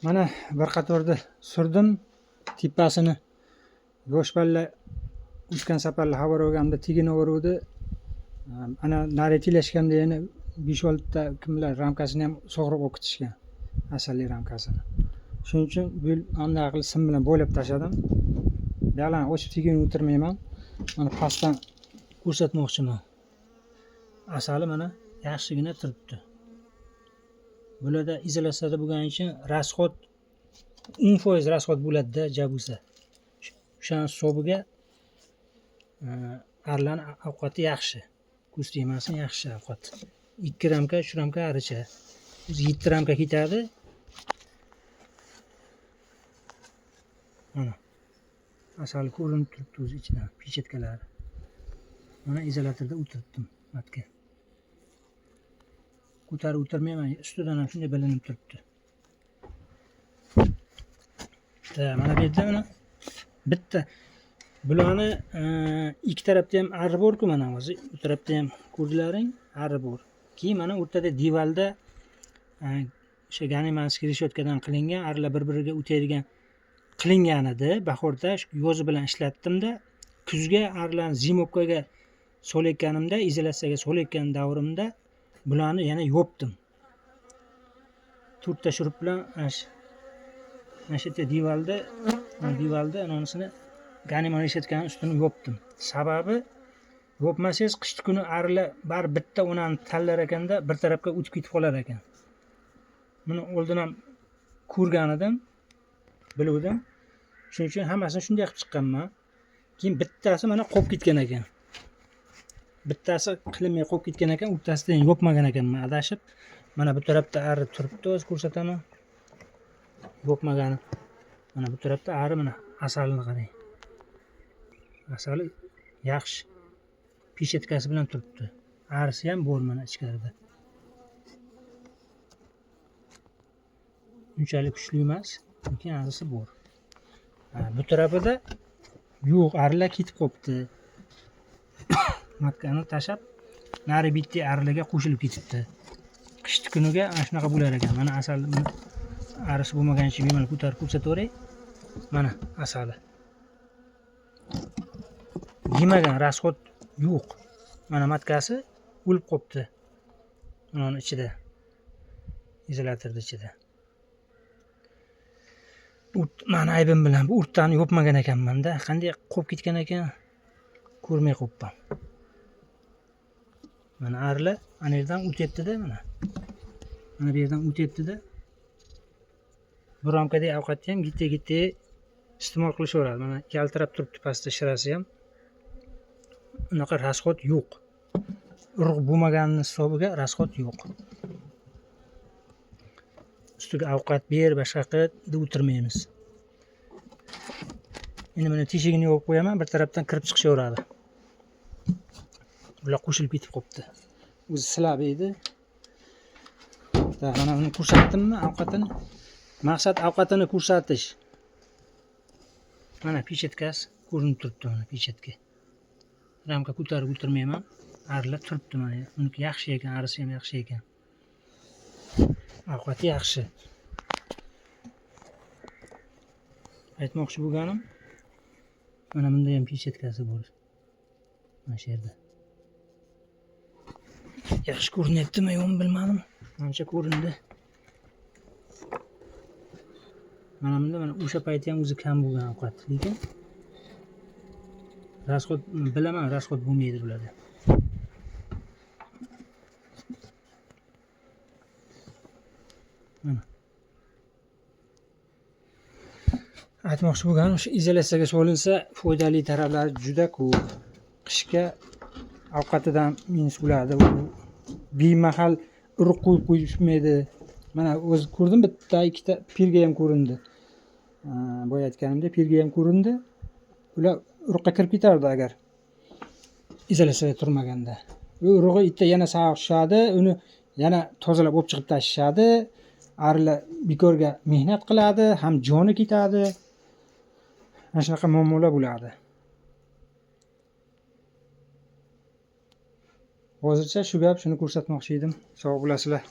Mana bir qatorda surdim tepasini. Yosh balla o'tgan safarlar xabar olganimda tegin o'ruvdi. Ana naretiylashganda yana 5-6 ta kimlar ramkasini ham sog'roq o'qitishgan. Asalli ramkasini. Shuning uchun bu anday qilib sim bilan bo'ylab tashladim. Yalan o'chib tegin o'tirmayman. Mana pastdan ko'rsatmoqchiman. Asali mana yaxshigina turibdi. Bularda izolyatsiyada bo'lgani uchun rasxod 10% rasxod bo'ladi-da jabusa. O'shaning hisobiga arlan ovqati yaxshi. Ko'z tegmasin, yaxshi ovqat. 2 ramka, 3 ramka aricha. 7 ramka ketadi. Mana asal ko'rinib turibdi o'zi ichidan pechetkalari. Mana izolyatorda o'tiribdim matga. Ko'tarib o'tirmayman, ustidan ham shunday bilinib turibdi. Mana bu yerda mana bitta bularni ikki tarafda ham arri bor-ku mana hozir. Bu tarafda ham ko'rdilaring, arri bor. Keyin mana o'rtada divalda o'sha ganimanskiy reshotkadan qilingan arlar bir-biriga o'tadigan qilingan edi. Bahorda yoz bilan ishlatdimda, kuzga arlarni zimovkaga solayotganimda, izolyatsiyaga solayotgan davrimda bularni yana yopdim. 4 ta shurup bilan mana shu yerda divalda anonisini ganiman reshotkaning ustini yopdim. Sababi yopmasangiz qishki kuni arlar bar bitta onani tanlar ekanda bir tarafga o'tib ketib qolar ekan. Buni oldin ham ko'rgan edim, biluvdim. Shuning uchun hammasini shunday qilib chiqqanman. Keyin bittasi mana qolib ketgan ekan. Bittasi qilinmay qolib ketgan ekan, o'rtasidan yopmagan ekanman adashib. Mana bu tarafda arri turibdi, o'zi ko'rsataman. Yopmagani. Mana bu tarafda arri mana asalini qarang. Asali yaxshi. Peshetkasi bilan turibdi. Arisi ham bor mana ichkarida. Unchalik kuchli emas, lekin arisi bor. Bu tarafida yo'q, arlar ketib qopti. Matkani tashab, nari bitta arlarga qo'shilib ketibdi. Qishki kuniga ana shunaqa bo'lar ekan. Mana asali arisi bo'lmagan uchun men ko'tarib ko'rsataveray. Mana asali. Yemagan rasxod yo'q. Mana matkasi o'lib qopti. Uning ichida. Izolyatorda ichida. Mana aybim bilan bu o'rtani yopmagan ekanman-da. Qanday qolib ketgan ekan ko'rmay qopman. Mana arlar ana yerdan o'tyapti-da mana. Mana bu yerdan o'tyapti-da. Bu ramkadagi ovqatni ham gitta-gitta iste'mol qilishaveradi. Mana yaltirab turibdi pastda shirasi ham. Unaqa rasxod yo'q. Urug' bo'lmaganini hisobiga rasxod yo'q. Ustiga ovqat ber, boshqa qilib deb o'tirmaymiz. Endi mana teshigini yopib qo'yaman, bir tarafdan kirib chiqishaveradi. Ular qo'shilib ketib qopti. O'zi silab edi. Mana uni ko'rsatdimmi ovqatini? Maqsad ovqatini ko'rsatish. Mana peshetkasi ko'rinib turibdi mana peshetka. Ramka ko'tarib o'tirmayman. Arlar turibdi mana. Uniki yaxshi ekan, arisi ham yaxshi ekan. Ovqati yaxshi. Aytmoqchi bo'lganim, mana bunda ham peshetkasi bor. Mana shu yerda. Yaxshi ko'rinyaptimi, yo'qmi bilmadim. Ancha ko'rindi. Mana bunda mana o'sha payti ham o'zi kam bo'lgan ovqat, lekin rasxod bilaman, rasxod bo'lmaydi bularda. Mana. Aytmoqchi bo'lganim, shu izolyatsiyaga solinsa foydali taraflari juda ko'p. Qishga ovqatidan minus bo'ladi. Bemahal urug' qo'yib qo'yishmaydi. Mana o'zi ko'rdim, bitta, ikkita pirga ham ko'rindi. Boya aytganimda pirga ham ko'rindi. Ular urug'ga kirib ketardi agar izolyatsiyada turmaganda. Urug'i itda yana sayoq tushadi, uni yana tozalab olib chiqib tashlashadi. Arlar bekorga mehnat qiladi, ham joni ketadi. Mana shunaqa muammolar bo'ladi. Hozircha shu gap, shuni ko'rsatmoqchi edim. Sog' bo'lasizlar.